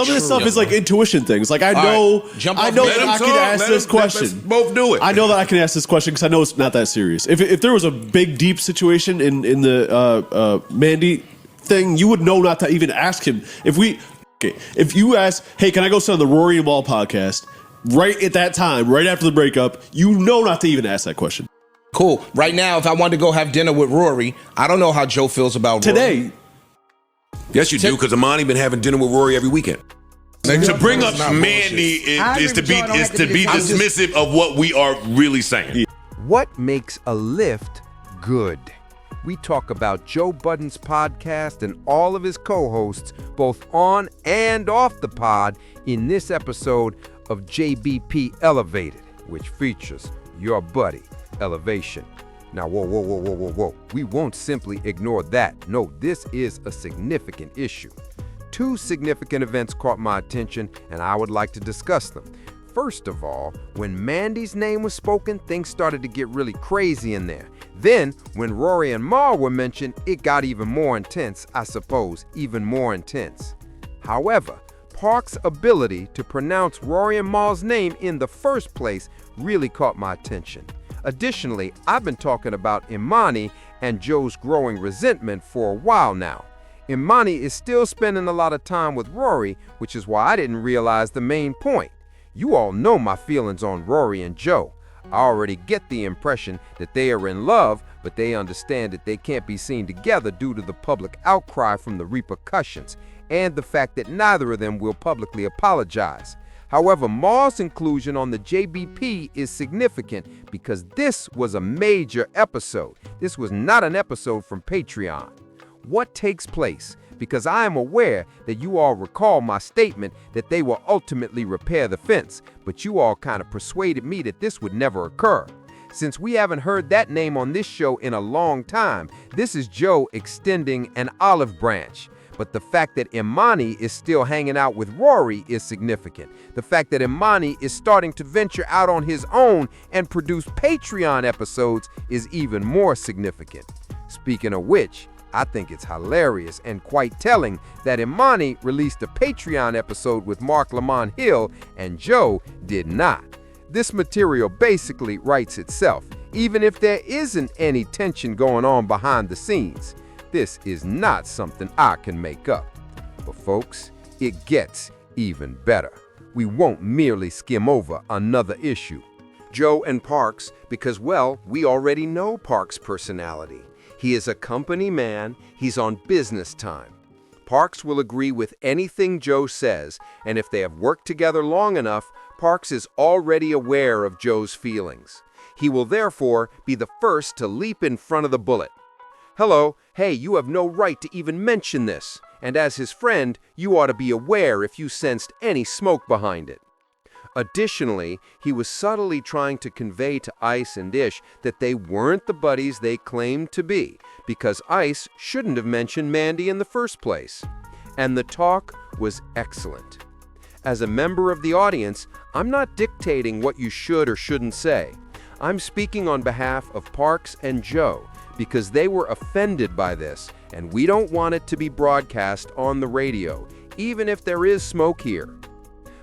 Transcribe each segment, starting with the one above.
some of this stuff is like intuition things. Like I know that I can ask this question. Let's both do it. I know that I can ask this question because I know it's not that serious. If there was a big deep situation in the Mandy thing, you would know not to even ask him. If you ask, hey, can I go sit on the Rory and Mal podcast? Right at that time, right after the breakup, you know not to even ask that question. Cool. Right now, if I wanted to go have dinner with Rory, I don't know how Joe feels about today. Rory. Yes, you do, because Imani been having dinner with Rory every weekend. To bring up Mandy is to be dismissive of what we are really saying. What makes a lift good? We talk about Joe Budden's podcast and all of his co-hosts, both on and off the pod, in this episode of JBP Elevated, which features your buddy, Elevation. Now, whoa. We won't simply ignore that. No, this is a significant issue. Two significant events caught my attention, and I would like to discuss them. First of all, when Mandy's name was spoken, things started to get really crazy in there. Then, when Rory and Mal were mentioned, it got even more intense, I suppose, even more intense. However, Park's ability to pronounce Rory and Mal's name in the first place really caught my attention. Additionally, I've been talking about Imani and Joe's growing resentment for a while now. Imani is still spending a lot of time with Rory, which is why I didn't realize the main point. You all know my feelings on Rory and Joe. I already get the impression that they are in love, but they understand that they can't be seen together due to the public outcry from the repercussions, and the fact that neither of them will publicly apologize. However, Mal's inclusion on the JBP is significant because this was a major episode. This was not an episode from Patreon. What takes place? Because I am aware that you all recall my statement that they will ultimately repair the fence, but you all kind of persuaded me that this would never occur. Since we haven't heard that name on this show in a long time, this is Joe extending an olive branch. But the fact that Imani is still hanging out with Rory is significant. The fact that Imani is starting to venture out on his own and produce Patreon episodes is even more significant. Speaking of which, I think it's hilarious and quite telling that Imani released a Patreon episode with Mark Lamont Hill and Joe did not. This material basically writes itself, even if there isn't any tension going on behind the scenes. This is not something I can make up. But folks, it gets even better. We won't merely skim over another issue. Joe and Parks, because, well, we already know Parks' personality. He is a company man, he's on business time. Parks will agree with anything Joe says, and if they have worked together long enough, Parks is already aware of Joe's feelings. He will therefore be the first to leap in front of the bullet. Hello, hey, you have no right to even mention this, and as his friend, you ought to be aware if you sensed any smoke behind it. Additionally, he was subtly trying to convey to Ice and Ish that they weren't the buddies they claimed to be, because Ice shouldn't have mentioned Mandy in the first place. And the talk was excellent. As a member of the audience, I'm not dictating what you should or shouldn't say. I'm speaking on behalf of Parks and Joe, because they were offended by this, and we don't want it to be broadcast on the radio, even if there is smoke here.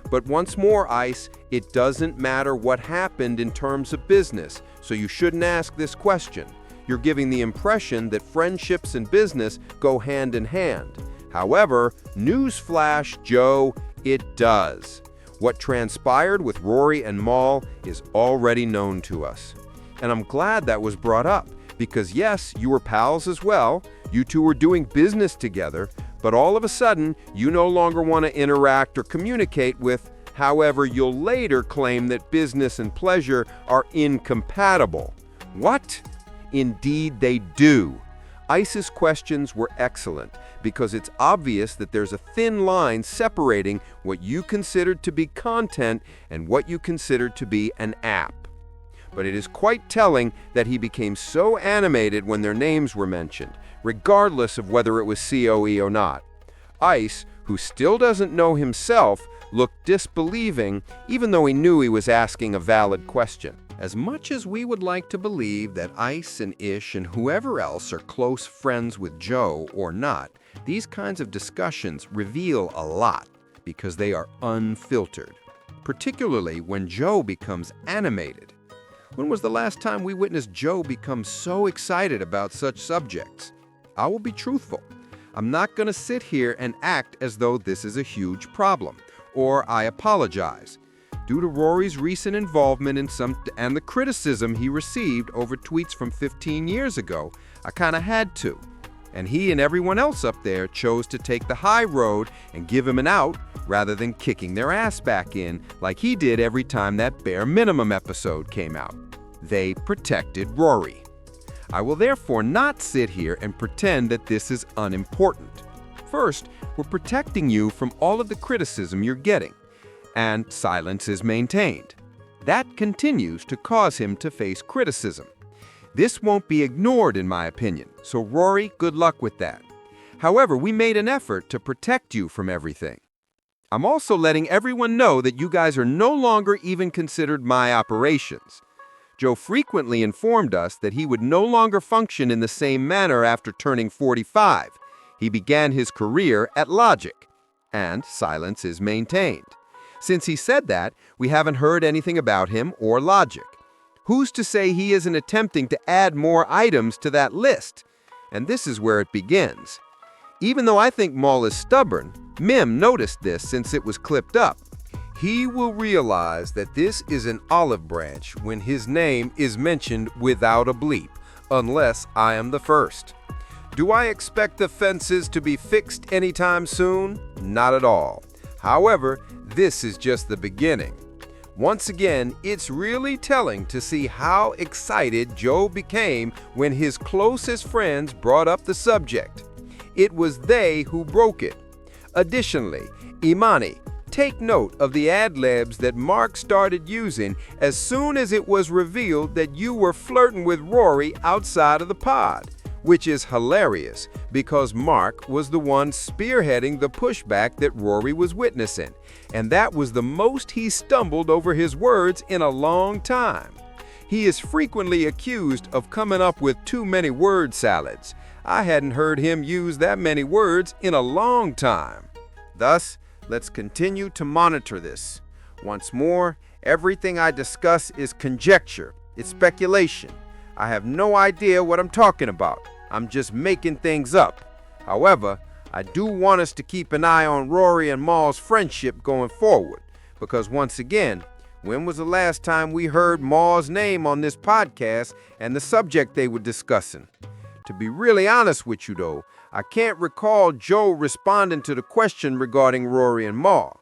But once more, Ice, it doesn't matter what happened in terms of business, so you shouldn't ask this question. You're giving the impression that friendships and business go hand in hand. However, newsflash, Joe, it does. What transpired with Rory and Mal is already known to us. And I'm glad that was brought up, because yes, you were pals as well, you two were doing business together, but all of a sudden, you no longer want to interact or communicate with, however, you'll later claim that business and pleasure are incompatible. What? Indeed they do. Ice's questions were excellent, because it's obvious that there's a thin line separating what you considered to be content and what you considered to be an app. But it is quite telling that he became so animated when their names were mentioned, regardless of whether it was COE or not. Ice, who still doesn't know himself, looked disbelieving, even though he knew he was asking a valid question. As much as we would like to believe that Ice and Ish and whoever else are close friends with Joe or not, these kinds of discussions reveal a lot. because they are unfiltered, particularly when Joe becomes animated. When was the last time we witnessed Joe become so excited about such subjects? I will be truthful. I'm not going to sit here and act as though this is a huge problem, or I apologize. Due to Rory's recent involvement in and the criticism he received over tweets from 15 years ago, I kind of had to. And he and everyone else up there chose to take the high road and give him an out rather than kicking their ass back in like he did every time that Bare Minimum episode came out. They protected Rory. I will therefore not sit here and pretend that this is unimportant. First, we're protecting you from all of the criticism you're getting, and silence is maintained. That continues to cause him to face criticism. This won't be ignored in my opinion, so Rory, good luck with that. However, we made an effort to protect you from everything. I'm also letting everyone know that you guys are no longer even considered my operations. Joe frequently informed us that he would no longer function in the same manner after turning 45. He began his career at Logic, and silence is maintained. Since he said that, we haven't heard anything about him or Logic. Who's to say he isn't attempting to add more items to that list? And this is where it begins. Even though I think Maul is stubborn, Mim noticed this since it was clipped up. He will realize that this is an olive branch when his name is mentioned without a bleep, unless I am the first. Do I expect the fences to be fixed anytime soon? Not at all. However, this is just the beginning. Once again, it's really telling to see how excited Joe became when his closest friends brought up the subject. It was they who broke it. Additionally, Imani, take note of the ad-libs that Mark started using as soon as it was revealed that you were flirting with Rory outside of the pod, which is hilarious because Mark was the one spearheading the pushback that Rory was witnessing, and that was the most he stumbled over his words in a long time. He is frequently accused of coming up with too many word salads. I hadn't heard him use that many words in a long time. Thus, let's continue to monitor this. Once more, everything I discuss is conjecture. It's speculation. I have no idea what I'm talking about. I'm just making things up. However, I do want us to keep an eye on Rory and Maul's friendship going forward, because once again, when was the last time we heard Maul's name on this podcast and the subject they were discussing? To be really honest with you though, I can't recall Joe responding to the question regarding Rory and Maul.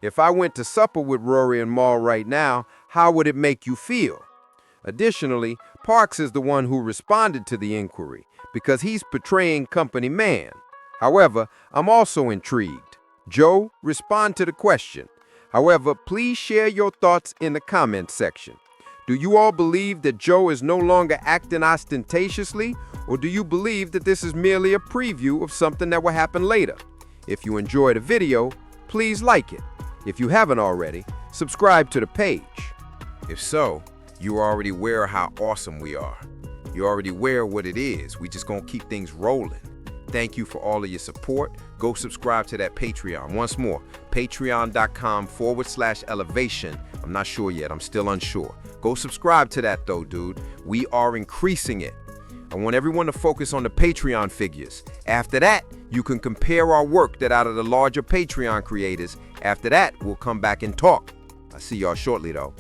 If I went to supper with Rory and Maul right now, how would it make you feel? Additionally, Parks is the one who responded to the inquiry because he's portraying company man. However, I'm also intrigued. Joe, respond to the question. However, please share your thoughts in the comment section. Do you all believe that Joe is no longer acting ostentatiously, or do you believe that this is merely a preview of something that will happen later? If you enjoyed the video, please like it. If you haven't already, subscribe to the page. If so, you are already aware of how awesome we are. You're already aware of what it is. We just gonna keep things rolling. Thank you for all of your support. Go subscribe to that Patreon. Once more, patreon.com/elevation. I'm not sure yet. I'm still unsure. Go subscribe to that though, dude. We are increasing it. I want everyone to focus on the Patreon figures. After that, you can compare our work that out of the larger Patreon creators. After that, we'll come back and talk. I'll see y'all shortly though.